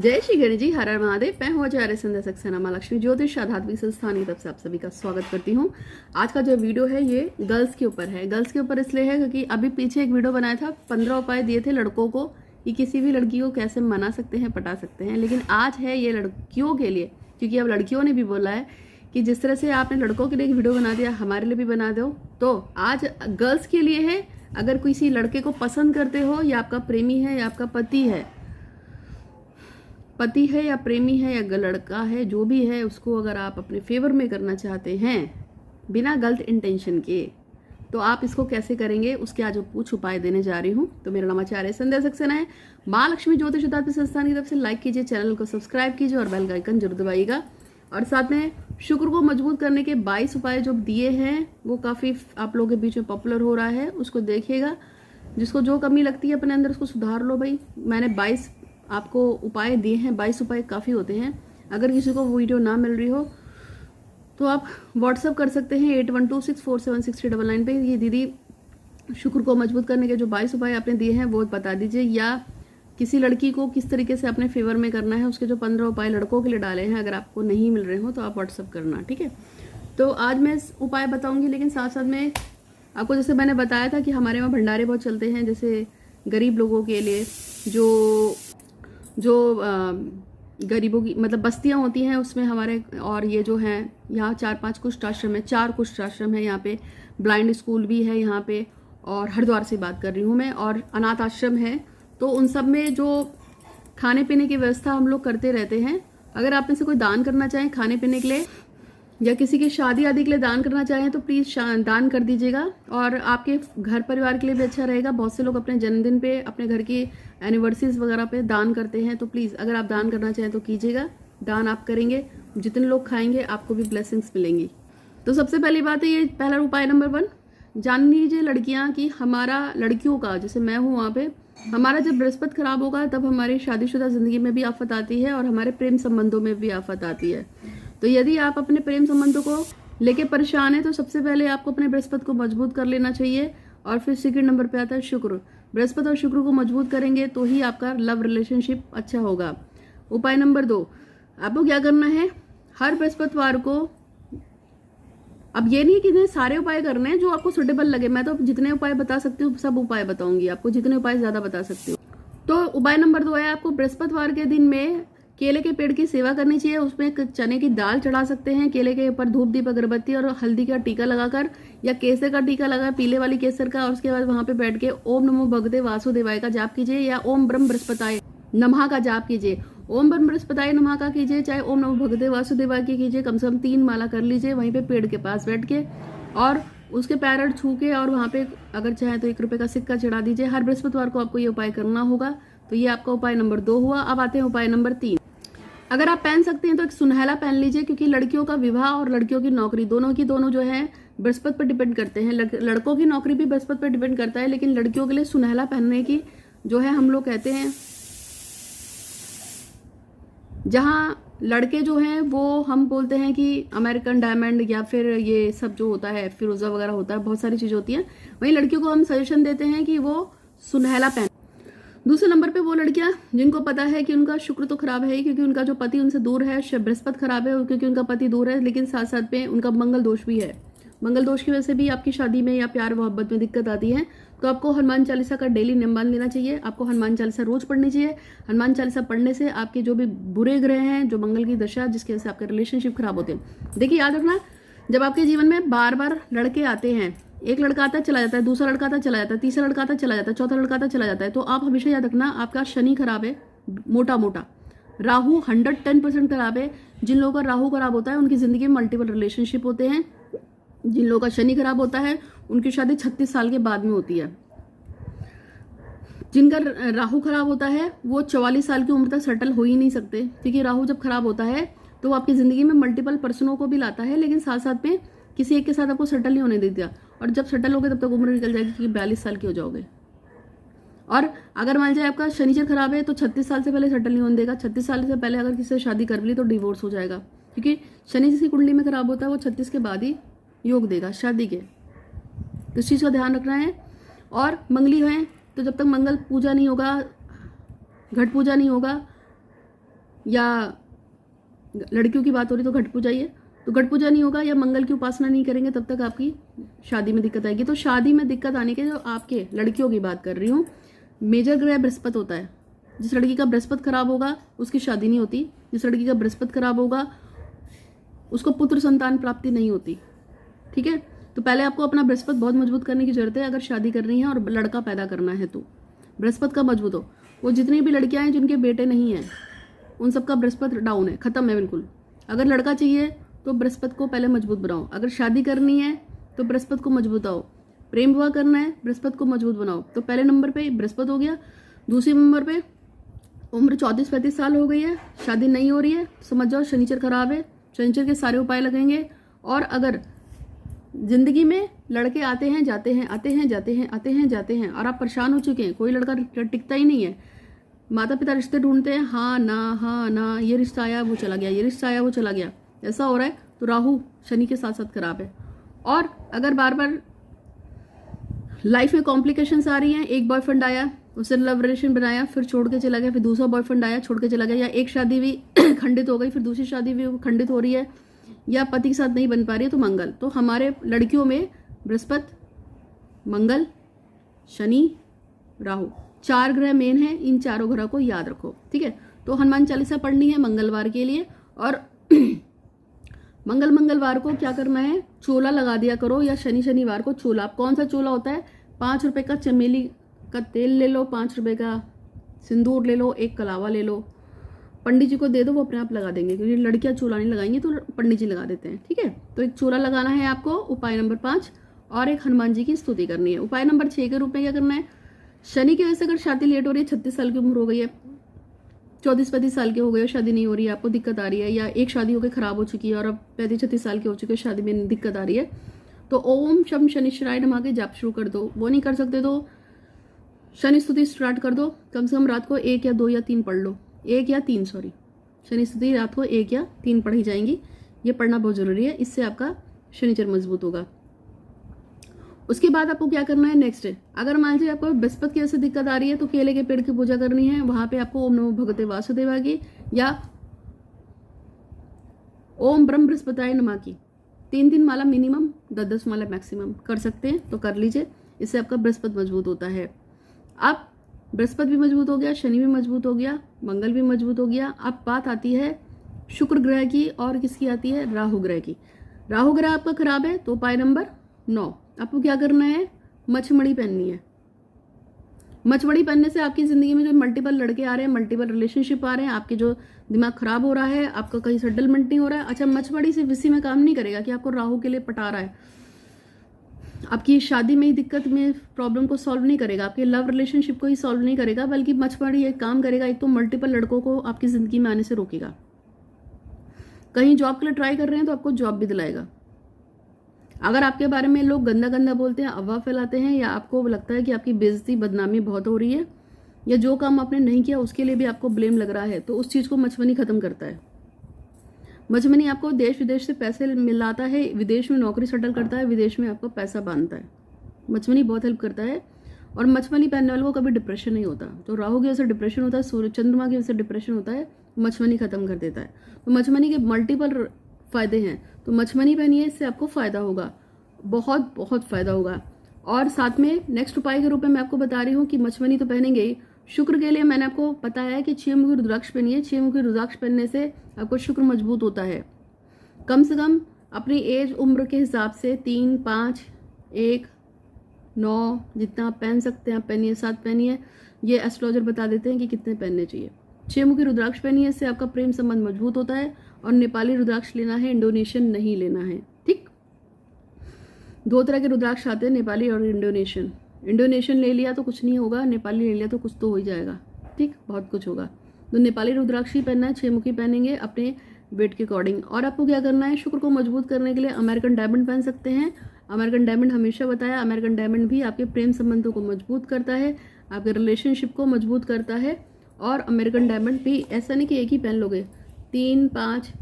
जय श्री गणेश जी, हर हर महादेव। मैं हूँ आचार्य संध्या सक्सेना माँ लक्ष्मी ज्योतिष आध्यात्मिक संस्थान की तरफ से आप सभी का स्वागत करती हूँ। आज का जो वीडियो है ये गर्ल्स के ऊपर है। गर्ल्स के ऊपर इसलिए है क्योंकि अभी पीछे एक वीडियो बनाया था, 15 उपाय दिए थे लड़कों को कि किसी भी लड़की को कैसे मना सकते हैं, पटा सकते हैं। लेकिन आज है ये लड़कियों के लिए, क्योंकि अब लड़कियों ने भी बोला है कि जिस तरह से आपने लड़कों के लिए एक वीडियो बना दिया, हमारे लिए भी बना दो। तो आज गर्ल्स के लिए है। अगर किसी लड़के को पसंद करते हो, या आपका प्रेमी है या आपका पति है या प्रेमी है या लड़का है, जो भी है, उसको अगर आप अपने फेवर में करना चाहते हैं बिना गलत इंटेंशन के, तो आप इसको कैसे करेंगे, उसके आज कुछ उपाय देने जा रही हूँ। तो मेरा नाम आचार्य संध्या सक्सेना है। माँ लक्ष्मी ज्योतिष आध्यात्मिक संस्थान की तरफ से लाइक कीजिए, चैनल को सब्सक्राइब कीजिए और बेल का आइकन जरूर दबाइएगा। और साथ में शुक्र को मजबूत करने के 22 उपाय जो दिए हैं वो काफ़ी आप लोगों के बीच में पॉपुलर हो रहा है, उसको देखिएगा। जिसको जो कमी लगती है अपने अंदर उसको सुधार लो भाई। मैंने 22 आपको उपाय दिए हैं, 22 उपाय काफ़ी होते हैं। अगर किसी को वो वीडियो ना मिल रही हो तो आप व्हाट्सअप कर सकते हैं 8126476399 पे। ये दीदी शुक्र को मजबूत करने के जो 22 उपाय आपने दिए हैं वो बता दीजिए, या किसी लड़की को किस तरीके से अपने फेवर में करना है, उसके जो 15 उपाय लड़कों के लिए डाले हैं, अगर आपको नहीं मिल रहे हो तो आप व्हाट्सअप करना, ठीक है। तो आज मैं उपाय बताऊंगी, लेकिन साथ साथ में आपको, जैसे मैंने बताया था कि हमारे वहाँ भंडारे बहुत चलते हैं, जैसे गरीब लोगों के लिए, जो गरीबों की मतलब बस्तियां होती हैं उसमें हमारे, और ये जो हैं यहाँ 4-5 कुष्ठ आश्रम है, 4 कुष्ठ आश्रम है यहाँ पे, ब्लाइंड स्कूल भी है यहाँ पे, और हरिद्वार से बात कर रही हूँ मैं, और अनाथ आश्रम है। तो उन सब में जो खाने पीने की व्यवस्था हम लोग करते रहते हैं। अगर आप में से कोई दान करना चाहें खाने पीने के लिए, या किसी की शादी आदि के लिए दान करना चाहें, तो प्लीज़ दान कर दीजिएगा। और आपके घर परिवार के लिए भी अच्छा रहेगा। बहुत से लोग अपने जन्मदिन पे, अपने घर की एनिवर्सरीज वगैरह पे दान करते हैं। तो प्लीज़ अगर आप दान करना चाहें तो कीजिएगा। दान आप करेंगे, जितने लोग खाएंगे आपको भी ब्लेसिंग्स मिलेंगी। तो सबसे पहली बात है, ये पहला उपाय नंबर 1, जान लीजिए लड़कियाँ कि हमारा, लड़कियों का, जैसे मैं हूँ वहाँ पे, हमारा जब बृहस्पति खराब होगा तब हमारी शादीशुदा जिंदगी में भी आफत आती है और हमारे प्रेम संबंधों में भी आफत आती है। तो यदि आप अपने प्रेम संबंधों को लेके परेशान है तो सबसे पहले आपको अपने बृहस्पति को मजबूत कर लेना चाहिए। और फिर सेकंड नंबर पे आता है शुक्र। बृहस्पति और शुक्र को मजबूत करेंगे तो ही आपका लव रिलेशनशिप अच्छा होगा। उपाय नंबर 2, आपको क्या करना है, हर बृहस्पतिवार को, अब ये नहीं कि सारे उपाय करने हैं जो आपको सुटेबल लगे, मैं तो जितने उपाय बता सकती हूँ सब उपाय बताऊंगी आपको, जितने उपाय ज्यादा बता सकती हूँ। तो उपाय नंबर 2 है, आपको बृहस्पतिवार के दिन में केले के पेड़ की सेवा करनी चाहिए। उसमें एक चने की दाल चढ़ा सकते हैं, केले के ऊपर धूप दीप अगरबत्ती और हल्दी का टीका लगाकर, या केसर का टीका लगा, पीले वाली केसर का, और उसके बाद वहां पे बैठ के ओम नमो भगवते वासुदेवाय का जाप कीजिए, या ओम ब्रह्म बृहस्पताय नमः का जाप कीजिए। ओम ब्रह्म बृहस्पताय नमः का कीजिए, चाहे ओम नमो भगवते वासुदेवाय की कीजिए, कम से कम 3 माला कर लीजिए वहीं पे पेड़ के पास बैठ के, और उसके पैर छू के, और वहां पे अगर चाहे तो 1 रुपए का सिक्का चढ़ा दीजिए। हर बृहस्पतिवार को आपको ये उपाय करना होगा। तो ये आपका उपाय नंबर 2 हुआ। अब आते हैं उपाय नंबर 3। अगर आप पहन सकते हैं तो एक सुनहला पहन लीजिए, क्योंकि लड़कियों का विवाह और लड़कियों की नौकरी दोनों जो है बृहस्पति पर डिपेंड करते हैं। लड़कों की नौकरी भी बृहस्पति पर डिपेंड करता है, लेकिन लड़कियों के लिए सुनहला पहनने की जो है, हम लोग कहते हैं, जहां लड़के जो हैं वो हम बोलते हैं कि अमेरिकन डायमंड, या फिर ये सब जो होता है फिरोजा वगैरह होता है, बहुत सारी चीजें होती हैं। वहीं लड़कियों को हम सजेशन देते हैं कि वो सुनहला पहन। दूसरे नंबर पे वो लड़कियां जिनको पता है कि उनका शुक्र तो खराब है, क्योंकि उनका जो पति उनसे दूर है, बृहस्पति खराब है क्योंकि उनका पति दूर है, लेकिन साथ साथ में उनका मंगल दोष भी है। मंगल दोष की वजह से भी आपकी शादी में या प्यार मोहब्बत में दिक्कत आती है। तो आपको हनुमान चालीसा का डेली नियम बांध लेना चाहिए। आपको हनुमान चालीसा रोज पढ़नी चाहिए। हनुमान चालीसा पढ़ने से आपके जो भी बुरे ग्रह हैं, जो मंगल की दशा, जिसकी वजह से आपके रिलेशनशिप खराब होते हैं। देखिए, याद रखना, जब आपके जीवन में बार बार लड़के आते हैं, एक लड़का आता चला जाता है, दूसरा लड़का आता चला जाता है, तीसरा लड़का आता चला जाता है, चौथा लड़का आता चला जाता है, तो आप हमेशा याद रखना, आपका शनि खराब है, मोटा, राहु 110% खराब है। जिन लोगों का राहु खराब होता है उनकी जिंदगी में मल्टीपल रिलेशनशिप होते हैं। जिन लोगों का शनि खराब होता है उनकी शादी 36 साल के बाद में होती है। जिनका राहु खराब होता है वो 44 साल की उम्र तक सेटल हो ही नहीं सकते, क्योंकि राहु जब खराब होता है तो वो आपकी जिंदगी में मल्टीपल पर्सनों को भी लाता है, लेकिन साथ साथ में किसी एक के साथ आपको सेटल नहीं होने देता। और जब सेटल होगे तब तक उम्र निकल जाएगी कि 42 साल की हो जाओगे। और अगर मान जाए आपका शनिचर खराब है तो 36 साल से पहले सेटल नहीं होने देगा। 36 साल से पहले अगर किसी से शादी कर ली तो डिवोर्स हो जाएगा, क्योंकि शनि जिसकी कुंडली में खराब होता है वो 36 के बाद ही योग देगा शादी के। तो इस चीज़ का ध्यान रखना है। और मंगली है तो जब तक मंगल पूजा नहीं होगा, घट पूजा नहीं होगा, या लड़कियों की बात हो रही तो घट पूजा, ये तो घट पूजा नहीं होगा या मंगल की उपासना नहीं करेंगे तब तक आपकी शादी में दिक्कत आएगी। तो शादी में दिक्कत आने के जो आपके लड़कियों की बात कर रही हूँ, मेजर ग्रह बृहस्पति होता है। जिस लड़की का बृहस्पति खराब होगा उसकी शादी नहीं होती, जिस लड़की का बृहस्पति खराब होगा उसको पुत्र संतान प्राप्ति नहीं होती। ठीक है, तो पहले आपको अपना बृहस्पति बहुत मजबूत करने की जरूरत है अगर शादी करनी है और लड़का पैदा करना है तो बृहस्पति का मजबूत हो। वो जितनी भी लड़कियां हैं जिनके बेटे नहीं हैं उन सबका बृहस्पति डाउन है, खत्म है बिल्कुल। अगर लड़का चाहिए तो बृहस्पति को पहले मजबूत बनाओ, अगर शादी करनी है तो बृहस्पति को मजबूत आओ, प्रेम विवाह करना है बृहस्पति को मजबूत बनाओ। तो पहले नंबर पे बृहस्पति हो गया। दूसरे नंबर पे उम्र 34-35 साल हो गई है, शादी नहीं हो रही है, समझ जाओ शनिचर खराब है, शनिचर के सारे उपाय लगेंगे। और अगर जिंदगी में लड़के आते हैं जाते हैं, आते हैं जाते हैं, आते हैं जाते हैं और आप परेशान हो चुके हैं, कोई लड़का टिकता ही नहीं है, माता पिता रिश्ते ढूंढते हैं, हाँ ना, ये रिश्ता आया वो चला गया, ये रिश्ता आया वो चला गया, ऐसा हो रहा है, तो राहु शनि के साथ साथ खराब है। और अगर बार बार लाइफ में कॉम्प्लिकेशंस आ रही हैं, एक बॉयफ्रेंड आया उससे लव रिलेशन बनाया फिर छोड़ के चला गया, फिर दूसरा बॉयफ्रेंड आया छोड़ के चला गया, या एक शादी भी खंडित हो गई फिर दूसरी शादी भी खंडित हो रही है, या पति के साथ नहीं बन पा रही है, तो मंगल। तो हमारे लड़कियों में बृहस्पति, मंगल, शनि, राहु 4 ग्रह मेन है, इन चारों ग्रह को याद रखो। ठीक है, तो हनुमान चालीसा पढ़नी है मंगलवार के लिए। और मंगलवार को क्या करना है, चोला लगा दिया करो, या शनिवार को चोला। कौन सा चोला होता है, 5 रुपए का चमेली का तेल ले लो, 5 रुपए का सिंदूर ले लो, एक कलावा ले लो, पंडित जी को दे दो, वो अपने आप लगा देंगे, क्योंकि लड़कियां चोला नहीं लगाएंगी तो पंडित जी लगा देते हैं। ठीक है, तो एक चोला लगाना है आपको, उपाय नंबर 5, और एक हनुमान जी की स्तुति करनी है। उपाय नंबर 6 के रूप में क्या करना है, शनि की वजह से अगर शादी लेट हो रही है, 36 साल की उम्र हो गई है, 34-35 साल के हो गए, शादी नहीं हो रही है, आपको दिक्कत आ रही है, या एक शादी होकर खराब हो चुकी है और अब 35-36 साल के हो चुके हैं, शादी में दिक्कत आ रही है, तो ओम शम शनिश्चराय नमः के जाप शुरू कर दो। वो नहीं कर सकते तो शनि स्तुति स्टार्ट कर दो, कम से कम रात को 1 या 2 या 3 पढ़ लो, 1 या 3 सॉरी, शनि स्तुति रात को 1 या 3 पढ़ी जाएंगी, ये पढ़ना बहुत जरूरी है, इससे आपका शनिचर मजबूत होगा। उसके बाद आपको क्या करना है, नेक्स्ट है, अगर मान लीजिए आपको बृहस्पति की वजह से दिक्कत आ रही है तो केले के पेड़ की पूजा करनी है, वहां पे आपको ओम नमो भगवते वासुदेवाय की या ओम ब्रह्म बृहस्पताय नमः की 3 माला मिनिमम, 10 माला मैक्सिमम कर सकते हैं, तो कर लीजिए, इससे आपका बृहस्पति मजबूत होता है। अब बृहस्पति भी मजबूत हो गया, शनि भी मजबूत हो गया, मंगल भी मजबूत हो गया। अब बात आती है शुक्र ग्रह की, और किसकी आती है, राहु ग्रह की। राहु ग्रह आपका खराब है, तो उपाय नंबर 9, आपको क्या करना है, मछमड़ी पहननी है। मछमड़ी पहनने से आपकी जिंदगी में जो मल्टीपल लड़के आ रहे हैं, मल्टीपल रिलेशनशिप आ रहे हैं, आपके जो दिमाग खराब हो रहा है, आपका कहीं सेटलमेंट नहीं हो रहा है। अच्छा, मछमड़ी सिर्फ इसी में काम नहीं करेगा कि आपको राहु के लिए पटा रहा है, आपकी शादी में ही दिक्कत में प्रॉब्लम को सॉल्व नहीं करेगा, आपके लव रिलेशनशिप को ही सॉल्व नहीं करेगा, बल्कि मछमड़ी एक काम करेगा, एक तो मल्टीपल लड़कों को आपकी जिंदगी में आने से रोकेगा। कहीं जॉब के लिए ट्राई कर रहे हैं तो आपको जॉब भी दिलाएगा। अगर आपके बारे में लोग गंदा गंदा बोलते हैं, अफवाह फैलाते हैं, या आपको लगता है कि आपकी बेइज्जती बदनामी बहुत हो रही है, या जो काम आपने नहीं किया उसके लिए भी आपको ब्लेम लग रहा है, तो उस चीज को मछमनी खत्म करता है। मछमनी आपको देश विदेश से पैसे मिलाता है, विदेश में नौकरी सेटल करता है, विदेश में आपको पैसा बांधता है। मछमनी बहुत हेल्प करता है, और मछमनी पहनने वालों को कभी डिप्रेशन नहीं होता। तो राहु की वजह से डिप्रेशन होता है, सूर्य चंद्रमा की वजह से डिप्रेशन होता है, मछमनी खत्म कर देता है। तो मछमनी के मल्टीपल फायदे हैं, तो मछमनी पहनिए, इससे आपको फायदा होगा, बहुत बहुत फायदा होगा। और साथ में नेक्स्ट उपाय के रूप में मैं आपको बता रही हूँ कि मछमनी तो पहनेंगे ही, शुक्र के लिए मैंने आपको बताया है कि 6 मुखी रुद्राक्ष पहनिए। 6 मुखी रुद्राक्ष पहनने से आपको शुक्र मजबूत होता है। कम से कम अपनी एज उम्र के हिसाब से 3, 5, 1, 9 जितना आप पहन सकते हैं आप पहनिए, 7 पहनिए। ये एस्ट्रोलॉजर बता देते हैं कि कितने पहनने चाहिए। 6 मुखी रुद्राक्ष पहनिए, इससे आपका प्रेम संबंध मजबूत होता है। और नेपाली रुद्राक्ष लेना है, इंडोनेशियन नहीं लेना है। ठीक, 2 तरह के रुद्राक्ष आते हैं, नेपाली और इंडोनेशियन। इंडोनेशियन ले लिया तो कुछ नहीं होगा, नेपाली ले लिया तो कुछ तो हो ही जाएगा। ठीक, बहुत कुछ होगा। तो नेपाली रुद्राक्ष ही पहनना है, 6 मुखी पहनेंगे अपने वेट के अकॉर्डिंग। और आपको क्या करना है, शुक्र को मजबूत करने के लिए अमेरिकन डायमंड पहन सकते हैं। अमेरिकन डायमंड हमेशा बताया, अमेरिकन डायमंड भी आपके प्रेम संबंधों को मजबूत करता है, आपके रिलेशनशिप को मजबूत करता है। और अमेरिकन डायमंड भी ऐसा नहीं कि एक ही पहन लोगे, 3, 5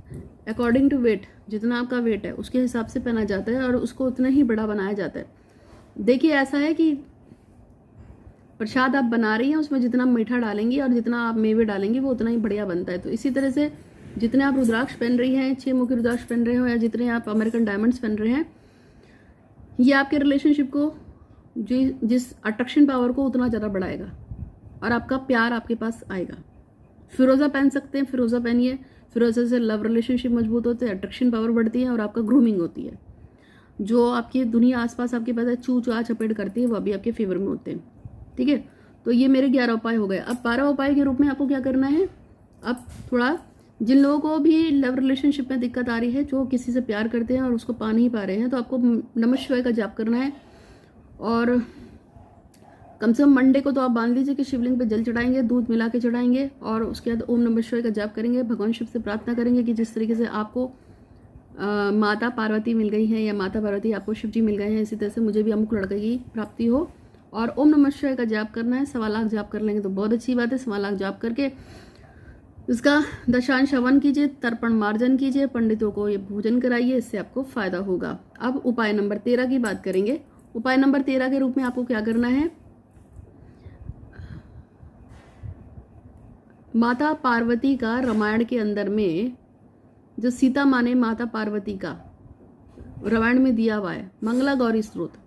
अकॉर्डिंग टू वेट, जितना आपका वेट है उसके हिसाब से पहना जाता है और उसको उतना ही बड़ा बनाया जाता है। देखिए, ऐसा है कि प्रसाद आप बना रही हैं उसमें जितना मीठा डालेंगी और जितना आप मेवे डालेंगी वो उतना ही बढ़िया बनता है। तो इसी तरह से जितने आप रुद्राक्ष पहन रही हैं, 6 मुखी रुद्राक्ष पहन रहे हो या जितने आप अमेरिकन डायमंड्स पहन रहे हैं, ये आपके रिलेशनशिप को जिस अट्रैक्शन पावर को उतना ज़्यादा बढ़ाएगा और आपका प्यार आपके पास आएगा। फिरोज़ा पहन सकते हैं, फिरोज़ा पहनिए। फिरोज़ा से लव रिलेशनशिप मजबूत होते हैं, अट्रैक्शन पावर बढ़ती है और आपका ग्रूमिंग होती है। जो आपकी दुनिया आसपास आपके पास चू चुआ चपेट करती है वो भी आपके फेवर में होते हैं। ठीक है, तो ये मेरे 11 उपाय हो गए। अब 12 उपाय के रूप में आपको क्या करना है, अब थोड़ा जिन लोगों को भी लव रिलेशनशिप में दिक्कत आ रही है, जो किसी से प्यार करते हैं और उसको पा नहीं पा रहे हैं, तो आपको नमः शिवाय का जाप करना है। और कम से कम मंडे को तो आप बांध लीजिए कि शिवलिंग पे जल चढ़ाएंगे, दूध मिला के चढ़ाएंगे और उसके बाद ओम नमः शिवाय का जाप करेंगे। भगवान शिव से प्रार्थना करेंगे कि जिस तरीके से आपको माता पार्वती मिल गई है या माता पार्वती आपको शिव जी मिल गए हैं, इसी तरह से मुझे भी अमुक लड़के की प्राप्ति हो। और ओम नमः शिवाय का जाप करना है। 1.25 लाख जाप कर लेंगे तो बहुत अच्छी बात है। 1.25 लाख जाप करके इसका दशांश हवन कीजिए, तर्पण मार्जन कीजिए, पंडितों को ये भोजन कराइए, इससे आपको फायदा होगा। अब उपाय नंबर 13 की बात करेंगे। उपाय नंबर 13 के रूप में आपको क्या करना है, माता पार्वती का रामायण के अंदर में जो सीता माँ ने माता पार्वती का रामायण में दिया हुआ है मंगला गौरी स्तोत्र,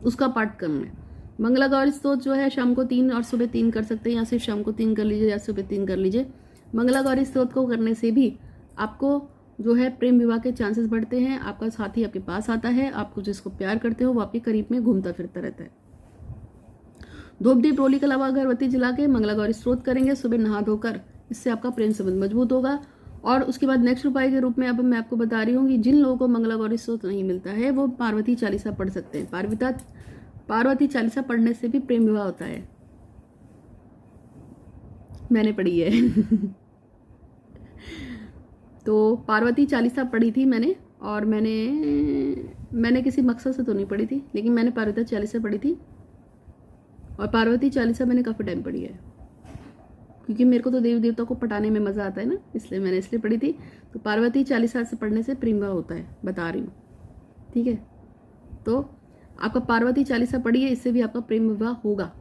उसका पाठ करना है। मंगला गौरी स्तोत्र जो है शाम को 3 और सुबह 3 कर सकते हैं, या सिर्फ शाम को 3 कर लीजिए या सुबह 3 कर लीजिए। मंगला गौरी स्तोत्र को करने से भी आपको जो है प्रेम विवाह के चांसेस बढ़ते हैं। आपका साथी आपके पास आता है, आपको जिसको प्यार करते हो वो आपके करीब में घूमता फिरता रहता है। धूप दीप रोली के अलावा अगरबत्ती जला के मंगला गौरी स्तोत्र करेंगे सुबह नहा धोकर, इससे आपका प्रेम संबंध मजबूत होगा। और उसके बाद नेक्स्ट उपाय के रूप में अब मैं आपको बता रही हूँ कि जिन लोगों को मंगला गौरी स्तोत्र नहीं मिलता है वो पार्वती चालीसा पढ़ सकते हैं। पार्वती चालीसा पढ़ने से भी प्रेम विवाह होता है, मैंने पढ़ी है। तो पार्वती चालीसा पढ़ी थी मैंने, और मैंने किसी मकसद से तो नहीं पढ़ी थी, लेकिन मैंने पार्वती चालीसा पढ़ी थी। और पार्वती चालीसा मैंने काफ़ी टाइम पढ़ी है, क्योंकि मेरे को तो देवी देवता को पटाने में मज़ा आता है ना, इसलिए मैंने इसलिए पढ़ी थी। तो पार्वती चालीसा से पढ़ने से प्रेम विवाह होता है, बता रही हूँ। ठीक है, तो आपका पार्वती चालीसा पढ़िए, इससे भी आपका प्रेम विवाह होगा,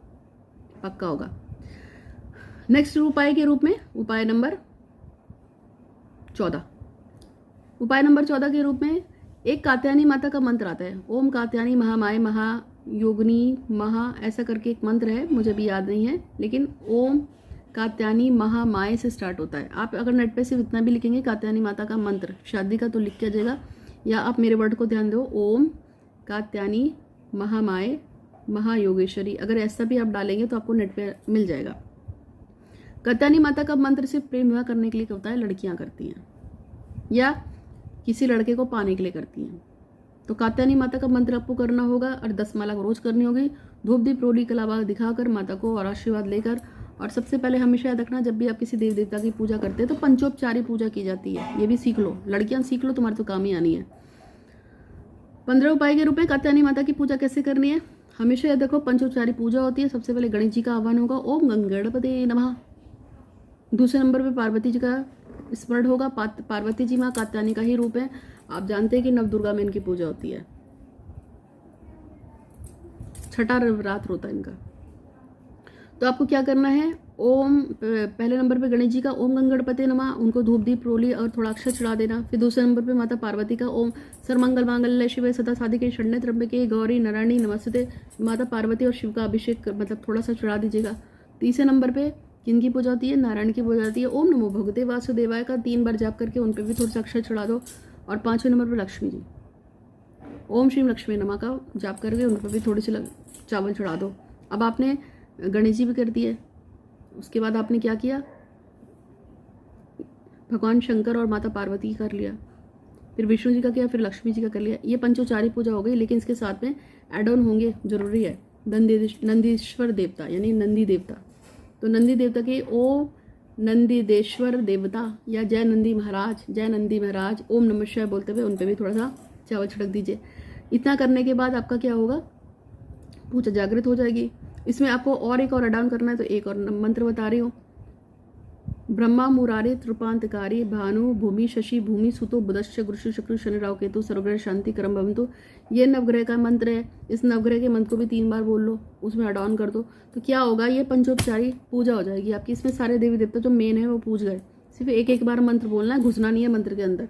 पक्का होगा। नेक्स्ट उपाय के रूप में उपाय नंबर 14। उपाय नंबर 14 के रूप में एक कात्यायनी माता का मंत्र आता है। ओम कात्यायनी महामाय महायोगिनी महा, ऐसा करके एक मंत्र है, मुझे भी याद नहीं है, लेकिन ओम कात्यायनी महामाय से स्टार्ट होता है। आप अगर नेट पे सिर्फ इतना भी लिखेंगे कात्यायनी माता का मंत्र शादी का, तो लिख के आ जाएगा। या आप मेरे वर्ड को ध्यान दो, ओम कात्यायनी महामाय महायोगेश्वरी, अगर ऐसा भी आप डालेंगे तो आपको नेट पे मिल जाएगा। कात्यायनी माता का मंत्र सिर्फ प्रेम विवाह करने के लिए होता है, लड़कियां करती हैं या किसी लड़के को पाने के लिए करती हैं। तो कात्यायनी माता का मंत्र आपको करना होगा और 10 माला रोज करनी होगी, धूप दीप रोली कलावा दिखाकर माता को और आशीर्वाद लेकर। और सबसे पहले हमेशा याद रखना, जब भी आप किसी देव देवता की पूजा करते हैं तो पंचोपचारी पूजा की जाती है, ये भी सीख लो, लड़कियां सीख लो, तुम्हारे तो काम ही आनी है। 15 उपाय के रूप में कात्यायनी माता की पूजा कैसे करनी है, हमेशा याद रखो पंचोपचारी पूजा होती है। सबसे पहले गणेश जी का आह्वान होगा, ओम गणपते नमः। दूसरे नंबर पे पार्वती जी का स्मरण होगा, पार्वती जी माँ कात्यायनी का ही रूप है। आप जानते हैं कि नवदुर्गा में इनकी पूजा होती है, छठा रात होता है इनका। तो आपको क्या करना है, ओम पहले नंबर पे गणेश जी का ओम गणपते नमः, उनको धूप दीप रोली और थोड़ा अक्षर चढ़ा देना। फिर दूसरे नंबर पे माता पार्वती का ओम सर्वमंगल मांगल्य शिवे सदा साधिके शरण्ये त्र्यंबके गौरी नारायणी नमस्ते, माता पार्वती और शिव का अभिषेक मतलब थोड़ा सा चढ़ा दीजिएगा। तीसरे नंबर पे किनकी पूजा होती है, नारायण की पूजा होती है। ओम नमो भगवते वासुदेवाय का 3 बार जाप करके उन पर भी थोड़ा सा अक्षर चढ़ा दो। और 5वें नंबर पर लक्ष्मी जी, ओम श्री लक्ष्मी नमः का जाप करके उन पर भी थोड़ी सी चावल चढ़ा दो। अब आपने गणेश जी भी कर दिए, उसके बाद आपने क्या किया, भगवान शंकर और माता पार्वती कर लिया, फिर विष्णु जी का किया, फिर लक्ष्मी जी का कर लिया। ये पंचोचारी पूजा हो गई, लेकिन इसके साथ में एड ऑन होंगे, जरूरी है नंदीश्वर देवता यानी नंदी देवता। तो नंदी देवता के ओ नंदीदेश्वर देवता या जय नंदी महाराज, जय नंदी महाराज, ओम नमः शिवाय बोलते हुए उन पर भी थोड़ा सा चावल छिड़क दीजिए। इतना करने के बाद आपका क्या होगा, पूजा जागृत हो जाएगी। इसमें आपको और एक और एड ऑन करना है, तो एक और मंत्र बता रही हूँ। ब्रह्मा मुरारी त्रिपांतकारी भानु भूमि शशि भूमि सुतो बुधश्च गुरुशु शुक्र शनि राहु केतु सर्वग्रह शांति करम भवन्तु। ये नवग्रह का मंत्र है। इस नवग्रह के मंत्र को भी 3 बार बोल लो, उसमें ऐड ऑन कर दो, तो क्या होगा, ये पंचोपचारी पूजा हो जाएगी आपकी। इसमें सारे देवी देवता जो मेन है वो पूज गए। सिर्फ एक बार मंत्र बोलना है, घुसना नहीं है मंत्र के अंदर।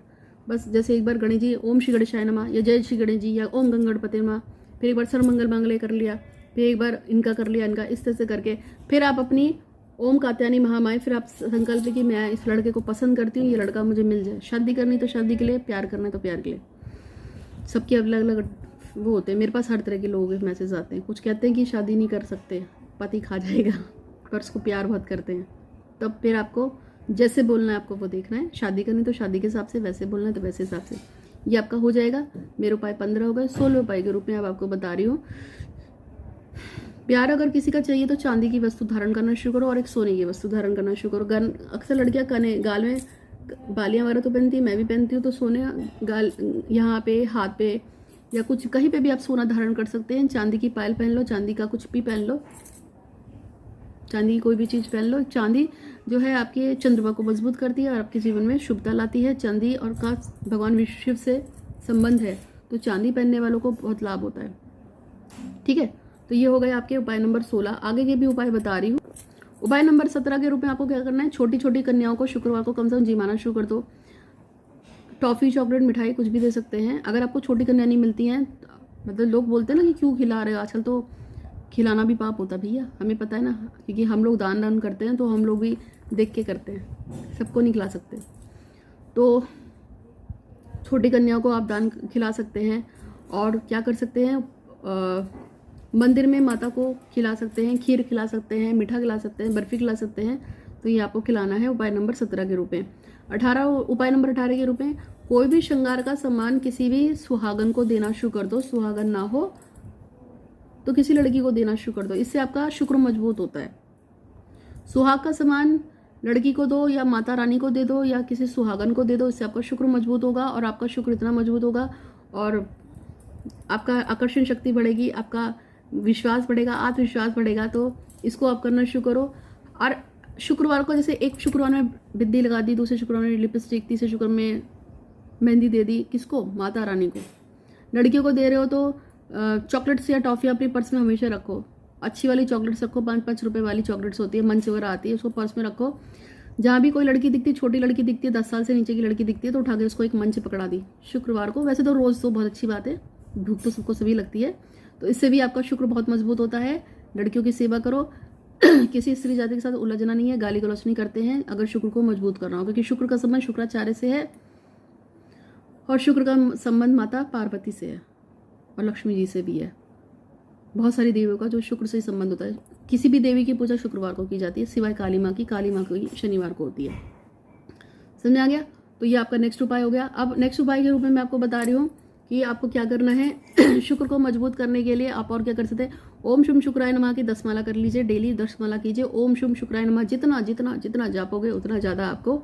बस जैसे एक बार गणेश जी ओम श्री गणेशाय नमः या जय श्री गणेश जी या ओम गंगणपते नमः, फिर एक बार सर्वमंगल मांगल्ये कर लिया, फिर एक बार इनका कर लिया, इनका, इस तरह से करके फिर आप अपनी ओम कात्यायनी महामाय, फिर आप संकल्प कि मैं इस लड़के को पसंद करती हूँ, ये लड़का मुझे मिल जाए। शादी करनी तो शादी के लिए, प्यार करना तो प्यार के लिए। सबके अलग अलग वो होते हैं। मेरे पास हर तरह के लोग मैसेज आते हैं। कुछ कहते हैं कि शादी नहीं कर सकते, पति खा जाएगा, पर उसको प्यार बहुत करते हैं। तब फिर आपको जैसे बोलना है आपको वो देखना है। शादी करनी तो शादी के हिसाब से, वैसे बोलना है तो वैसे हिसाब से। ये आपका हो जाएगा। मेरे उपाय 15 हो गए। 16 उपाय के रूप में अब आपको बता रही हूँ। प्यार अगर किसी का चाहिए तो चांदी की वस्तु धारण करना शुरू करो और एक सोने की वस्तु धारण करना शुरू करो। अक्सर लड़कियां कने गाल में बालियां वगैरह तो पहनती है, मैं भी पहनती हूँ। तो सोने गाल यहाँ पे, हाथ पे या कुछ कहीं पे भी आप सोना धारण कर सकते हैं। चांदी की पायल पहन लो, चांदी का कुछ भी पहन लो, चांदी की कोई भी चीज़ पहन लो। चांदी जो है आपके चंद्रमा को मजबूत करती है और आपके जीवन में शुभता लाती है। चांदी और का भगवान शिव से संबंध है, तो चांदी पहनने वालों को बहुत लाभ होता है। ठीक है, तो ये हो गए आपके उपाय नंबर 16। आगे के भी उपाय बता रही हूँ। उपाय नंबर 17 के रूप में आपको क्या करना है, छोटी छोटी कन्याओं को शुक्रवार को कम से कम जिमाना शुरू कर दो। टॉफी, चॉकलेट, मिठाई कुछ भी दे सकते हैं। अगर आपको छोटी कन्या नहीं मिलती हैं, मतलब लोग बोलते हैं ना कि क्यों खिला रहे हो, आजकल तो खिलाना भी पाप होता है भैया, हमें पता है ना, क्योंकि हम लोग दान करते हैं तो हम लोग भी देख के करते हैं, सबको नहीं खिला सकते। तो छोटी कन्याओं को आप दान खिला सकते हैं। और क्या कर सकते हैं, मंदिर में माता को खिला सकते हैं, खीर खिला सकते हैं, मीठा खिला सकते हैं, बर्फी खिला सकते हैं। तो ये आपको खिलाना है उपाय नंबर 17 के रूप में। 18 उपाय नंबर 18 के रूप में कोई भी श्रृंगार का सामान किसी भी सुहागन को देना शुरू कर दो। सुहागन ना हो तो किसी लड़की को देना शुरू कर दो, इससे आपका शुक्र मजबूत होता है। सुहाग का सामान लड़की को दो या माता रानी को दे दो या किसी सुहागन को दे दो, इससे आपका शुक्र मजबूत होगा और आपका शुक्र इतना मजबूत होगा और आपका आकर्षण शक्ति बढ़ेगी, आपका विश्वास बढ़ेगा, आत्मविश्वास बढ़ेगा। तो इसको आप करना शुरू करो। और शुक्रवार को जैसे एक शुक्रवार में बिंदी लगा दी, दूसरे शुक्रवार में लिपस्टिक, तीसरे शुक्रवार में मेहंदी दे दी, किसको, माता रानी को। लड़कियों को दे रहे हो तो चॉकलेट्स या टॉफी अपनी पर्स में हमेशा रखो। अच्छी वाली चॉकलेट्स रखो, 5-5 रुपए वाली चॉकलेट्स होती है, मंच वगैरह आती है, उसको पर्स में रखो। जहाँ भी कोई लड़की दिखती है, छोटी लड़की दिखती है, 10 साल से नीचे की लड़की दिखती है, तो उठा के उसको एक मंच पकड़ा दी शुक्रवार को। वैसे तो रोज तो बहुत अच्छी बात है, भूख तो सबको सभी लगती है, तो इससे भी आपका शुक्र बहुत मजबूत होता है। लड़कियों की सेवा करो। किसी स्त्री जाति के साथ उलझना नहीं है, गाली गलौज नहीं करते हैं अगर शुक्र को मजबूत करना हो, क्योंकि शुक्र का संबंध शुक्राचार्य से है और शुक्र का संबंध माता पार्वती से है और लक्ष्मी जी से भी है। बहुत सारी देवियों का जो शुक्र से संबंध होता है। किसी भी देवी की पूजा शुक्रवार को की जाती है, सिवाय काली माँ की। काली माँ की शनिवार को होती है। समझ आ गया? तो ये आपका नेक्स्ट उपाय हो गया। अब नेक्स्ट उपाय के रूप में मैं आपको बता रही हूँ कि आपको क्या करना है। शुक्र को मजबूत करने के लिए आप और क्या कर सकते हैं, ओम शुभ शुक्राय नमः की 10 माला कर लीजिए। डेली 10 माला कीजिए। ओम शुभ शुक्राय नमः जितना जितना जितना जापोगे उतना ज़्यादा आपको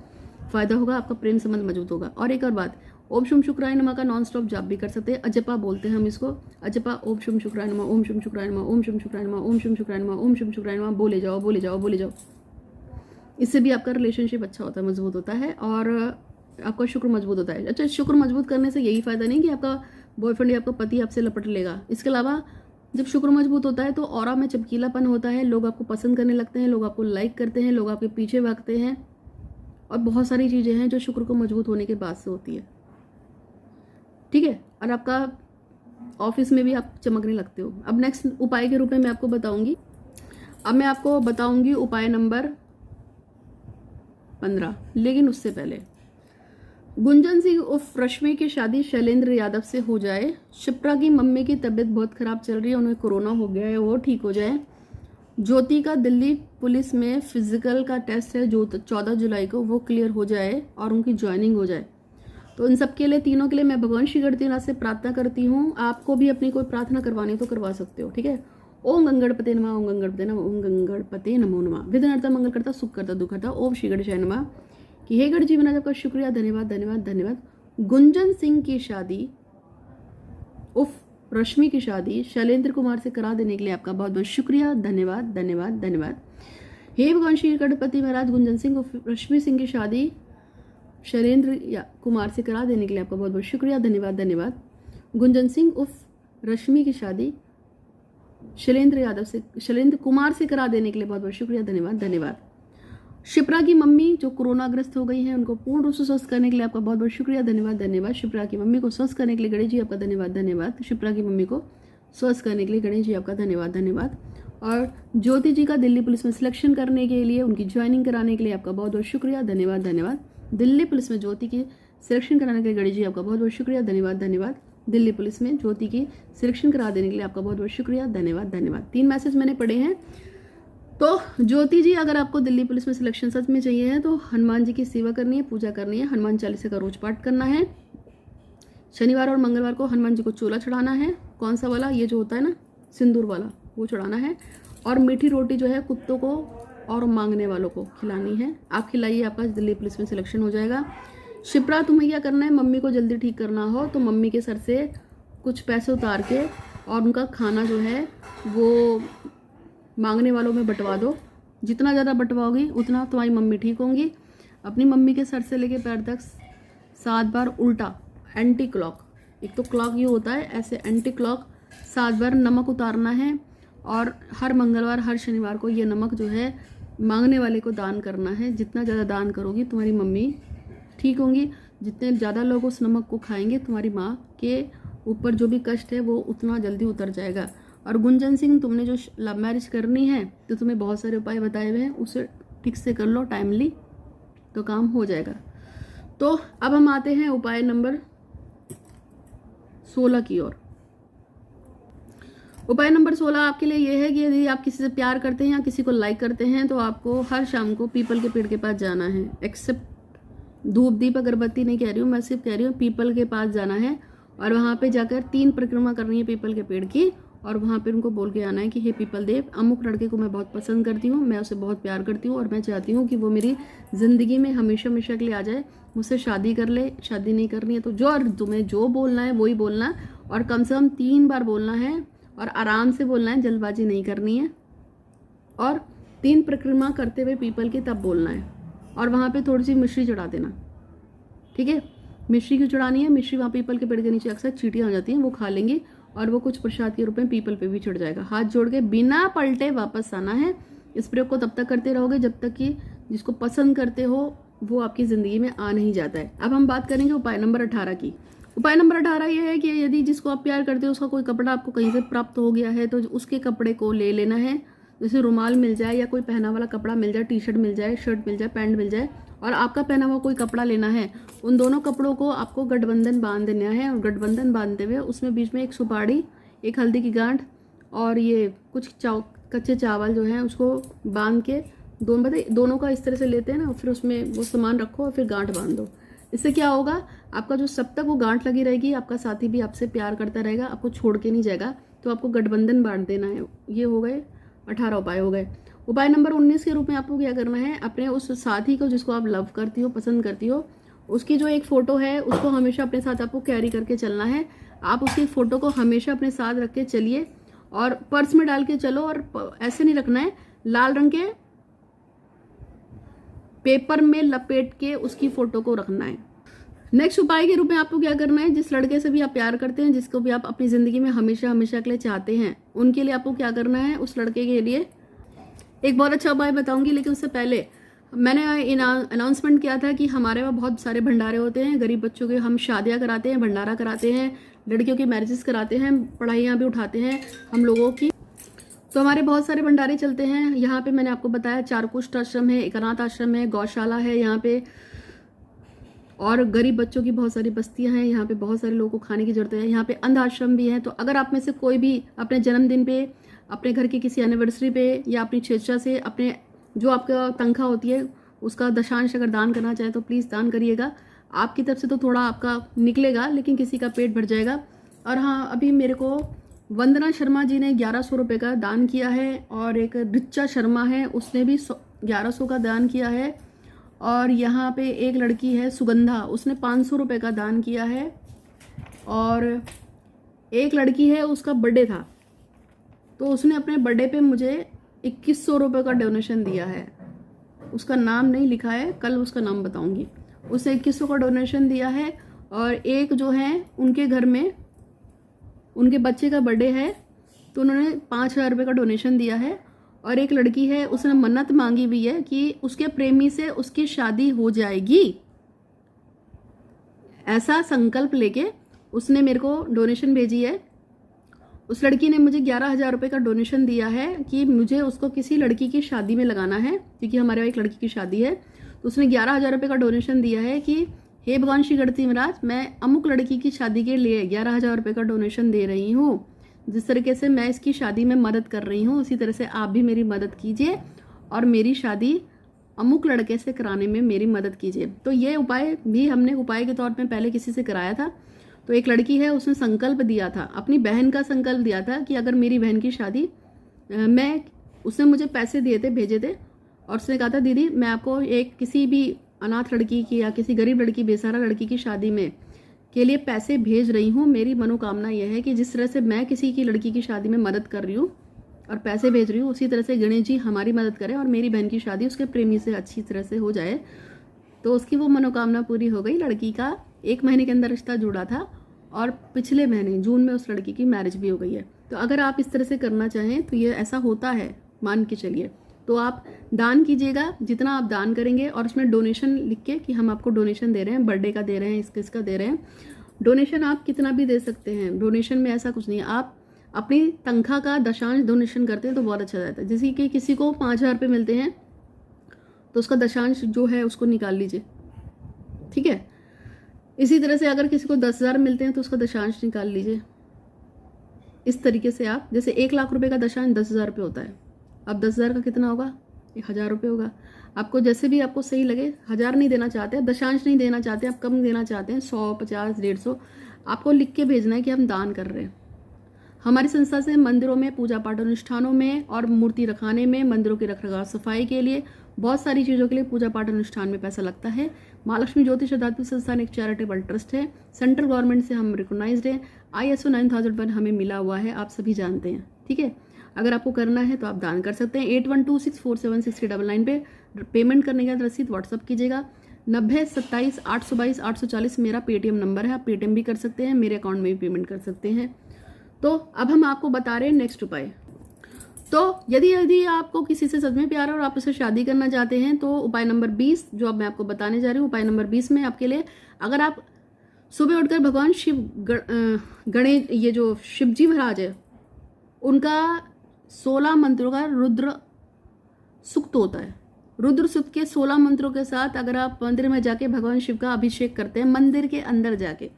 फायदा होगा, आपका प्रेम संबंध मजबूत होगा। और एक और बात, ओम शुभ शुक्राय नमः का नॉन स्टॉप जाप भी कर सकते हैं। अजपा बोलते हैं हम इसको, अजपा। ओम शुभ शुक्राय नमः, ओम शुभ शुक्राय नमः, ओम शुभ शुक्राय नमः, ओम शुभ शुक्राय नमः, ओम शुभ शुक्राय नमः बोले जाओ बोले जाओ बोले जाओ। इससे भी आपका रिलेशनशिप अच्छा होता है, मजबूत होता है और आपका शुक्र मजबूत होता है। अच्छा, शुक्र मजबूत करने से यही फायदा नहीं कि आपका बॉयफ्रेंड या आपका पति आपसे लपट लेगा। इसके अलावा जब शुक्र मजबूत होता है तो ऑरा में चमकीलापन होता है, लोग आपको पसंद करने लगते हैं, लोग आपको लाइक करते हैं, लोग आपके पीछे भागते हैं और बहुत सारी चीज़ें हैं जो शुक्र को मजबूत होने के बाद से होती है। ठीक है, और आपका ऑफिस में भी आप चमकने लगते हो। अब नेक्स्ट उपाय के रूप में मैं आपको बताऊंगी। अब मैं आपको बताऊंगी उपाय नंबर 15, लेकिन उससे पहले गुंजन सिंह उर्फ रश्मि की शादी शैलेंद्र यादव से हो जाए। शिप्रा की मम्मी की तबीयत बहुत खराब चल रही है, उन्हें कोरोना हो गया है, वो ठीक हो जाए। ज्योति का दिल्ली पुलिस में फिजिकल का टेस्ट है जो 14 जुलाई को, वो क्लियर हो जाए और उनकी ज्वाइनिंग हो जाए। तो इन सब के लिए, तीनों के लिए मैं भगवान श्री गणपतिनाथ से प्रार्थना करती हूँ। आपको भी अपनी कोई प्रार्थना करवानी तो करवा सकते हो। ठीक है, ओम गंगणपते नमः, ओम गंगणपते नमः, ओम गंगणपते नमो नमः। विघ्नहर्ता मंगल करता सुख करता दुख करता, ओम श्री गणेशाय नमः। कि हे गण जीवन आपका शुक्रिया, धन्यवाद धन्यवाद धन्यवाद। गुंजन सिंह की शादी उफ रश्मि की शादी शैलेंद्र कुमार से करा देने के लिए आपका बहुत बहुत शुक्रिया, धन्यवाद धन्यवाद धन्यवाद। हे भगवान श्री गणपति महाराज, गुंजन सिंह और रश्मि सिंह की शादी शैलेंद्र कुमार से करा देने के लिए आपका बहुत बहुत शुक्रिया, धन्यवाद धन्यवाद। गुंजन सिंह उर्फ रश्मि की शादी शैलेंद्र कुमार से करा देने के लिए बहुत बहुत शुक्रिया, धन्यवाद धन्यवाद। शिप्रा की मम्मी जो कोरोनाग्रस्त हो गई हैं, उनको पूर्ण रूप से स्वस्थ करने के लिए आपका बहुत बहुत शुक्रिया, धन्यवाद धन्यवाद। शिप्रा की मम्मी को स्वस्थ करने के लिए गणेश जी आपका धन्यवाद धन्यवाद। शिप्रा की मम्मी को स्वस्थ करने के लिए गणेश जी आपका धन्यवाद धन्यवाद। और ज्योति जी का दिल्ली पुलिस में सिलेक्शन करने के लिए, उनकी ज्वाइनिंग कराने के लिए आपका बहुत बहुत शुक्रिया, धन्यवाद धन्यवाद। दिल्ली पुलिस में ज्योति की सिलेक्शन कराने के लिए गणेश जी आपका बहुत बहुत शुक्रिया, धन्यवाद धन्यवाद। दिल्ली पुलिस में ज्योति की सिलेक्शन करा देने के लिए आपका बहुत बहुत शुक्रिया, धन्यवाद धन्यवाद। 3 मैसेज मैंने पढ़े हैं। तो ज्योति जी, अगर आपको दिल्ली पुलिस में सिलेक्शन सच में चाहिए है तो हनुमान जी की सेवा करनी है, पूजा करनी है, हनुमान चालीसा का रोज पाठ करना है। शनिवार और मंगलवार को हनुमान जी को चोला चढ़ाना है। कौन सा वाला? ये जो होता है ना सिंदूर वाला, वो चढ़ाना है। और मीठी रोटी जो है कुत्तों को और मांगने वालों को खिलानी है। आप खिलाइए, आपका दिल्ली पुलिस में सिलेक्शन हो जाएगा। शिप्रा, तुम्हें क्या करना है? मम्मी को जल्दी ठीक करना हो तो मम्मी के सर से कुछ पैसे उतार के और उनका खाना जो है वो मांगने वालों में बंटवा दो। जितना ज़्यादा बंटवाओगी उतना तुम्हारी मम्मी ठीक होंगी। अपनी मम्मी के सर से लेके पैर तक 7 बार उल्टा एंटी क्लॉक, एक तो क्लॉक ये होता है ऐसे, एंटी क्लॉक 7 बार नमक उतारना है। और हर मंगलवार हर शनिवार को ये नमक जो है मांगने वाले को दान करना है। जितना ज़्यादा दान करोगी तुम्हारी मम्मी ठीक होंगी। जितने ज़्यादा लोग उस नमक को खाएंगे तुम्हारी माँ के ऊपर जो भी कष्ट है वो उतना जल्दी उतर जाएगा। और गुंजन सिंह, तुमने जो लव मैरिज करनी है तो तुम्हें बहुत सारे उपाय बताए हुए हैं, उसे ठीक से कर लो टाइमली, तो काम हो जाएगा। तो अब हम आते हैं उपाय नंबर 16 की ओर। उपाय नंबर 16 आपके लिए ये है कि यदि आप किसी से प्यार करते हैं या किसी को लाइक करते हैं तो आपको हर शाम को पीपल के पेड़ के पास जाना है। एक्सेप्ट धूप दीप अगरबत्ती नहीं कह रही हूँ, मैं सिर्फ कह रही हूँ पीपल के पास जाना है और वहाँ पे जाकर 3 परिक्रमा करनी है पीपल के पेड़ की। और वहाँ पे उनको बोल के आना है कि हे पीपल देव, अमुक लड़के को मैं बहुत पसंद करती हूँ, मैं उसे बहुत प्यार करती हूँ और मैं चाहती हूँ कि वो मेरी ज़िंदगी में हमेशा हमेशा के लिए आ जाए, मुझसे शादी कर ले। शादी नहीं करनी है तो तुम्हें जो बोलना है वही बोलना, और कम से कम 3 बार बोलना है और आराम से बोलना है, जल्दबाजी नहीं करनी है। और 3 परिक्रमा करते हुए पीपल की तब बोलना है। और वहाँ पे थोड़ी सी मिश्री चढ़ा देना, ठीक है? मिश्री क्यों चढ़ानी है? मिश्री वहाँ पीपल के पेड़ के नीचे अक्सर चींटियाँ आ जाती हैं, वो खा लेंगी और वो कुछ प्रसाद के रूप में पीपल पे भी चढ़ जाएगा। हाथ जोड़ के बिना पलटे वापस आना है। इस प्रयोग को तब तक करते रहोगे जब तक कि जिसको पसंद करते हो वो आपकी ज़िंदगी में आ नहीं जाता है। अब हम बात करेंगे उपाय नंबर 18 की। उपाय नंबर 18 ये है कि यदि जिसको आप प्यार करते हो उसका कोई कपड़ा आपको कहीं से प्राप्त हो गया है तो उसके कपड़े को ले लेना है। जैसे रुमाल मिल जाए या कोई पहना वाला कपड़ा मिल जाए, टी शर्ट मिल जाए, शर्ट मिल जाए, पैंट मिल जाए, और आपका पहना हुआ कोई कपड़ा लेना है। उन दोनों कपड़ों को आपको गठबंधन बांध देना है और गठबंधन बांधते हुए उसमें बीच में एक सुपारी, एक हल्दी की गांठ और ये कुछ कच्चे चावल जो हैं उसको बांध के दोनों का इस तरह से लेते हैं ना, फिर उसमें वो सामान रखो और फिर गांठ बांध दो। इससे क्या होगा, आपका जो सब तक वो गांठ लगी रहेगी, आपका साथी भी आपसे प्यार करता रहेगा, आपको छोड़ के नहीं जाएगा। तो आपको गठबंधन बांध देना है। ये हो गए 18 उपाय हो गए। उपाय नंबर 19 के रूप में आपको क्या करना है, अपने उस साथी को जिसको आप लव करती हो, पसंद करती हो, उसकी जो एक फ़ोटो है उसको हमेशा अपने साथ आपको कैरी करके चलना है। आप उसकी फ़ोटो को हमेशा अपने साथ रख के चलिए और पर्स में डाल के चलो। और ऐसे नहीं रखना है, लाल रंग के पेपर में लपेट के उसकी फ़ोटो को रखना है। नेक्स्ट उपाय के रूप में आपको क्या करना है, जिस लड़के से भी आप प्यार करते हैं, जिसको भी आप अपनी ज़िंदगी में हमेशा हमेशा के लिए चाहते हैं, उनके लिए आपको क्या करना है, उस लड़के के लिए एक बहुत अच्छा उपाय बताऊंगी। लेकिन उससे पहले मैंने अनाउंसमेंट किया था कि हमारे वहाँ बहुत सारे भंडारे होते हैं। गरीब बच्चों के हम शादियाँ कराते हैं, भंडारा कराते हैं, लड़कियों की मैरिजेस कराते हैं, पढ़ाइयाँ भी उठाते हैं हम लोगों की। तो हमारे बहुत सारे भंडारे चलते हैं। यहाँ पे मैंने आपको बताया 4 कुष्ठ आश्रम है, एक अनाथ आश्रम है, गौशाला है यहाँ पे, और गरीब बच्चों की बहुत सारी बस्तियाँ हैं। यहाँ पे बहुत सारे लोगों को खाने की जरूरत है। यहाँ पे अंध आश्रम भी है। तो अगर आप में से कोई भी अपने जन्मदिन पे, अपने घर की किसी एनिवर्सरी पे या अपनी स्वेच्छा से अपने जो आपका तनख्वाह होती है उसका दशांश अगर दान करना चाहे तो प्लीज़ दान करिएगा। आपकी तरफ से तो थोड़ा आपका निकलेगा लेकिन किसी का पेट भर जाएगा। और हाँ, अभी मेरे को वंदना शर्मा जी ने 1100 रुपये का दान किया है, और एक रिचा शर्मा है उसने भी 1100 का दान किया है, और यहाँ पे एक लड़की है सुगंधा, उसने 500 रुपये का दान किया है, और एक लड़की है उसका बर्थडे था तो उसने अपने बर्थडे पे मुझे 2100 रुपये का डोनेशन दिया है। उसका नाम नहीं लिखा है, कल उसका नाम बताऊंगी। उसने 2100 का डोनेशन दिया है। और एक जो है उनके घर में उनके बच्चे का बर्थडे है तो उन्होंने 5000 रुपये का डोनेशन दिया है। और एक लड़की है, उसने मन्नत मांगी हुई है कि उसके प्रेमी से उसकी शादी हो जाएगी। ऐसा संकल्प लेके उसने मेरे को डोनेशन भेजी है। उस लड़की ने मुझे 11,000 रुपये का डोनेशन दिया है कि मुझे उसको किसी लड़की की शादी में लगाना है, क्योंकि हमारे यहाँ एक लड़की की शादी है। तो उसने 11,000 रुपये का डोनेशन दिया है कि हे भगवान श्री गणपति महाराज, मैं अमुक लड़की की शादी के लिए 11,000 रुपये का डोनेशन दे रही हूँ। जिस तरीके से मैं इसकी शादी में मदद कर रही हूँ, उसी तरह से आप भी मेरी मदद कीजिए और मेरी शादी अमुक लड़के से कराने में मेरी मदद कीजिए। तो ये उपाय भी हमने उपाय के तौर पे पहले किसी से कराया था। तो एक लड़की है, उसने संकल्प दिया था, अपनी बहन का संकल्प दिया था कि अगर मेरी बहन की शादी उसने मुझे पैसे दिए थे, भेजे थे, और उसने कहा था दीदी मैं आपको एक किसी भी अनाथ लड़की की या किसी गरीब लड़की, बेसहारा लड़की की शादी में के लिए पैसे भेज रही हूँ। मेरी मनोकामना यह है कि जिस तरह से मैं किसी की लड़की की शादी में मदद कर रही हूँ और पैसे भेज रही हूँ, उसी तरह से गणेश जी हमारी मदद करें और मेरी बहन की शादी उसके प्रेमी से अच्छी तरह से हो जाए। तो उसकी वो मनोकामना पूरी हो गई। लड़की का 1 महीने के अंदर रिश्ता जुड़ा था और पिछले महीने जून में उस लड़की की मैरिज भी हो गई है। तो अगर आप इस तरह से करना चाहें तो ये ऐसा होता है, मान के चलिए। तो आप दान कीजिएगा, जितना आप दान करेंगे, और उसमें डोनेशन लिख के कि हम आपको डोनेशन दे रहे हैं, बर्थडे का दे रहे हैं, इसका दे रहे हैं। डोनेशन आप कितना भी दे सकते हैं, डोनेशन में ऐसा कुछ नहीं है। आप अपनी तनख्वाह का दशांश डोनेशन करते हैं तो बहुत अच्छा रहता है। जैसे कि किसी को 5,000 रुपये मिलते हैं तो उसका दशांश जो है उसको निकाल लीजिए, ठीक है। इसी तरह से अगर किसी को 10,000 मिलते हैं तो उसका दशांश निकाल लीजिए। इस तरीके से आप, जैसे 1 लाख रुपए का दशांश 10,000 रुपये होता है, अब 10,000 का कितना होगा, 1,000 रुपये होगा। आपको जैसे भी आपको सही लगे, 1,000 नहीं देना चाहते, दशांश नहीं देना चाहते, आप कम देना चाहते हैं, 100, 50, 150, आपको लिख के भेजना है कि हम दान कर रहे हैं। हमारी संस्था से मंदिरों में पूजा पाठ अनुष्ठानों में और मूर्ति रखाने में, मंदिरों के रखरखाव सफाई के लिए, बहुत सारी चीज़ों के लिए पूजा पाठ अनुष्ठान में पैसा लगता है। महालक्ष्मी ज्योतिष आध्यात्मिक संस्थान एक चैरिटेबल ट्रस्ट है, सेंट्रल गवर्नमेंट से हम रिकॉग्नाइज्ड हैं, ISO 9001 हमें मिला हुआ है, आप सभी जानते हैं, ठीक है। अगर आपको करना है तो आप दान कर सकते हैं। 8126476399 पे पेमेंट करने के बाद रसीद व्हाट्सअप कीजिएगा। 90 27 822 840 मेरा पेटीएम नंबर है, आप पेटीएम भी कर सकते हैं, मेरे अकाउंट में भी पेमेंट कर सकते हैं। तो अब हम आपको बता रहे हैं नेक्स्ट उपाय। तो यदि आपको किसी से सच में प्यार है और आप उससे शादी करना चाहते हैं तो उपाय नंबर 20 जो अब मैं आपको बताने जा रही हूँ, उपाय नंबर 20 में आपके लिए, अगर आप सुबह उठकर भगवान शिव गणेश, ये जो शिव जी महाराज है, उनका 16 मंत्रों का रुद्र सूक्त होता है। रुद्र सूक्त के 16 मंत्रों के साथ अगर आप मंदिर में जाके भगवान शिव का अभिषेक करते हैं, मंदिर के अंदर जाके,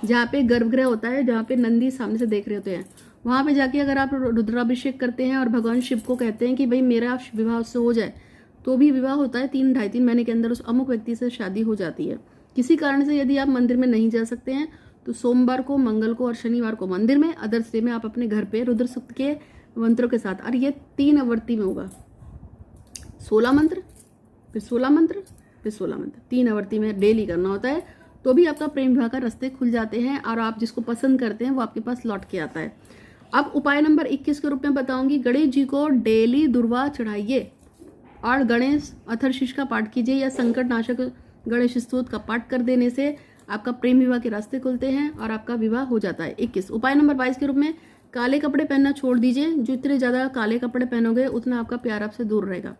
जहाँ पे गर्भगृह होता है, जहाँ पे नंदी सामने से देख रहे होते हैं, वहाँ पे जाके अगर आप रुद्राभिषेक करते हैं और भगवान शिव को कहते हैं कि भाई मेरा विवाह उससे हो जाए, तो भी विवाह होता है। 3-2.5-3 महीने के अंदर उस अमुक व्यक्ति से शादी हो जाती है। किसी कारण से यदि आप मंदिर में नहीं जा सकते हैं तो सोमवार को, मंगल को और शनिवार को मंदिर में, अदर्स डे में आप अपने घर पे रुद्र सूक्त के मंत्रों के साथ, और ये 3 आवर्ती में होगा, 16 मंत्र, फिर 16 मंत्र, फिर 16 मंत्र, 3 आवर्ती में डेली करना होता है। तो भी आपका प्रेम विवाह का रास्ते खुल जाते हैं और आप जिसको पसंद करते हैं वो आपके पास लौट के आता है। अब उपाय नंबर 21 के रूप में बताऊंगी। गणेश जी को डेली दुर्वा चढ़ाइए और गणेश अथर्वशीष का पाठ कीजिए या संकट नाशक गणेश स्तोत्र का पाठ कर देने से आपका प्रेम विवाह के रास्ते खुलते हैं और आपका विवाह हो जाता है। 21 उपाय नंबर 22 के रूप में, काले कपड़े पहनना छोड़ दीजिए। जितने ज्यादा काले कपड़े पहनोगे उतना आपका प्यार आपसे दूर रहेगा।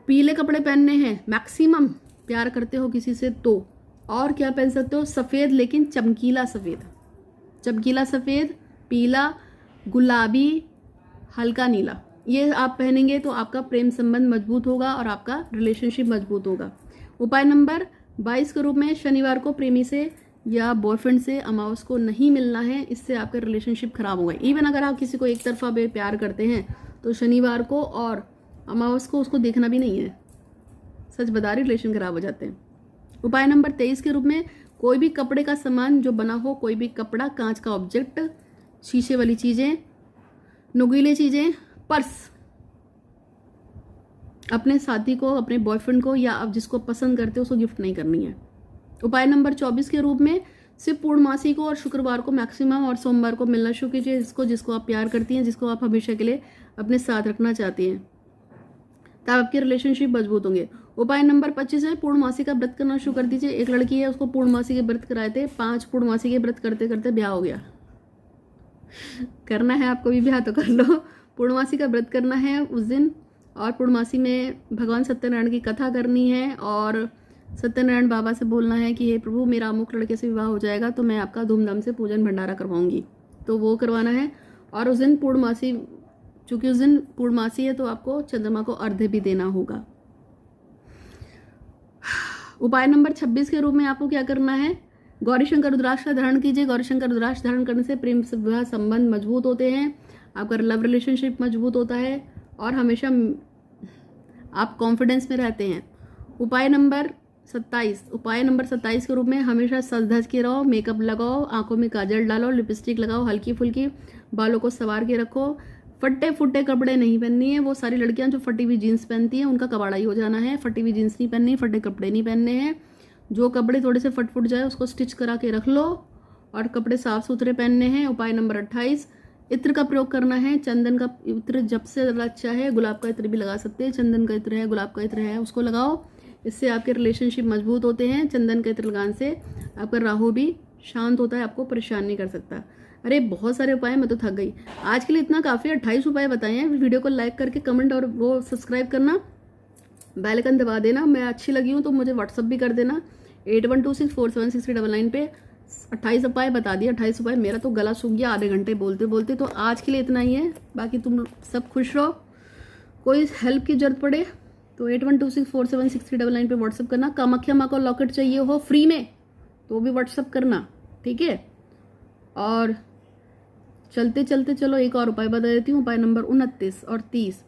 पीले कपड़े पहनने हैं मैक्सिमम, प्यार करते हो किसी से तो। और क्या पहन सकते हो, सफेद, लेकिन चमकीला सफेद, चमकीला सफेद, पीला, गुलाबी, हल्का नीला, ये आप पहनेंगे तो आपका प्रेम संबंध मजबूत होगा और आपका रिलेशनशिप मजबूत होगा। उपाय नंबर 22 के रूप में, शनिवार को प्रेमी से या बॉयफ्रेंड से अमावस को नहीं मिलना है, इससे आपका रिलेशनशिप खराब होगा। इवन अगर आप किसी को एक तरफा पे प्यार करते हैं तो शनिवार को और अमावस को उसको देखना भी नहीं है, सच बता रही, रिलेशन खराब हो जाते हैं। उपाय नंबर 23 के रूप में, कोई भी कपड़े का सामान जो बना हो, कोई भी कपड़ा, कांच का ऑब्जेक्ट, शीशे वाली चीजें, नुकीले चीजें, पर्स, अपने साथी को, अपने बॉयफ्रेंड को या आप जिसको पसंद करते हो उसको गिफ्ट नहीं करनी है। उपाय नंबर 24 के रूप में, सिर्फ पूर्णमासी को और शुक्रवार को मैक्सिमम और सोमवार को मिलना शुरू कीजिए जिसको आप प्यार करती हैं, जिसको आप हमेशा के लिए अपने साथ रखना चाहती हैं, तब आपके रिलेशनशिप मजबूत होंगे। उपाय नंबर 25 है, पूर्णमासी का व्रत करना शुरू कर दीजिए। एक लड़की है, उसको पूर्णमासी के व्रत कराए थे, 5 पूर्णमासी के व्रत करते करते ब्याह हो गया। करना है आपको भी ब्याह तो कर लो। पूर्णमासी का व्रत करना है उस दिन, और पूर्णमासी में भगवान सत्यनारायण की कथा करनी है और सत्यनारायण बाबा से बोलना है कि हे प्रभु, मेरा अमुक लड़के से विवाह हो जाएगा तो मैं आपका धूमधाम से पूजन भंडारा करवाऊंगी, तो वो करवाना है। और उस दिन पूर्णमासी, चूंकि उस दिन पूर्णमासी है, तो आपको चंद्रमा को अर्घ्य भी देना होगा। उपाय नंबर 26 के रूप में आपको क्या करना है, गौरीशंकर रुद्राक्ष का धारण कीजिए। गौरीशंकर रुद्राक्ष धारण करने से प्रेम विवाह संबंध मजबूत होते हैं, आपका लव रिलेशनशिप मजबूत होता है और हमेशा आप कॉन्फिडेंस में रहते हैं। उपाय नंबर 27 के रूप में हमेशा सज धज के रहो, मेकअप लगाओ, आंखों में काजल डालो, लिपस्टिक लगाओ हल्की फुल्की, बालों को संवार के रखो। फटे फुटे कपड़े नहीं पहननी है। वो सारी लड़कियां जो फटी हुई जीन्स पहनती हैं उनका कबाड़ा ही हो जाना है। फटी हुई जीन्स नहीं पहननी, फटे कपड़े नहीं पहनने हैं। जो कपड़े थोड़े से फट फुट जाए उसको स्टिच करा के रख लो और कपड़े साफ सुथरे पहनने हैं। उपाय नंबर 28, इत्र का प्रयोग करना है। चंदन का इत्र जब से ज़्यादा अच्छा है, गुलाब का इत्र भी लगा सकते हैं। चंदन का इत्र है, गुलाब का इत्र है, उसको लगाओ, इससे आपके रिलेशनशिप मजबूत होते हैं। चंदन का इत्र लगाने से आपका राहु भी शांत होता है, आपको परेशान नहीं कर सकता। अरे बहुत सारे उपाय, मैं तो थक गई। आज के लिए इतना काफ़ी, 28 उपाय बताए हैं। वीडियो को लाइक करके कमेंट और वो सब्सक्राइब करना, बेल आइकन दबा देना। मैं अच्छी लगी हूँ तो मुझे व्हाट्सअप भी कर देना 8126476399 पे। 28 उपाय बता दिए, 28 उपाय। मेरा तो गला सूख गया आधे घंटे बोलते बोलते। तो आज के लिए इतना ही है, बाकी तुम सब खुश रहो। कोई हेल्प की जरूरत पड़े तो 8126476399 पे व्हाट्सअप करना। कामाख्या माँ को लॉकेट चाहिए हो फ्री में तो भी व्हाट्सअप करना, ठीक है। और चलते चलते चलो एक और उपाय बता देती हूँ। उपाय नंबर 29 और 30।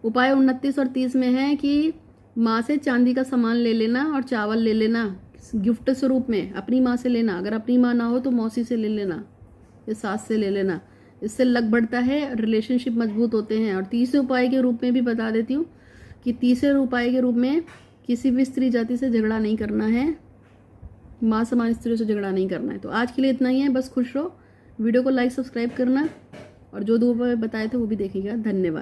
उपाय 29 और 30 में है कि माँ से चांदी का सामान ले लेना और चावल ले लेना गिफ्ट स्वरूप में। अपनी माँ से लेना, अगर अपनी माँ ना हो तो मौसी से ले लेना या सास से ले लेना। इससे लक बढ़ता है, रिलेशनशिप मजबूत होते हैं। और तीसरे उपाय के रूप में भी बता देती हूँ कि तीसरे उपाय के रूप में किसी भी स्त्री जाति से झगड़ा नहीं करना है, माँ समान स्त्रियों से झगड़ा नहीं करना है। तो आज के लिए इतना ही है, बस खुश रहो। वीडियो को लाइक सब्सक्राइब करना और जो 2 उपाय बताए थे वो भी देखिएगा। धन्यवाद।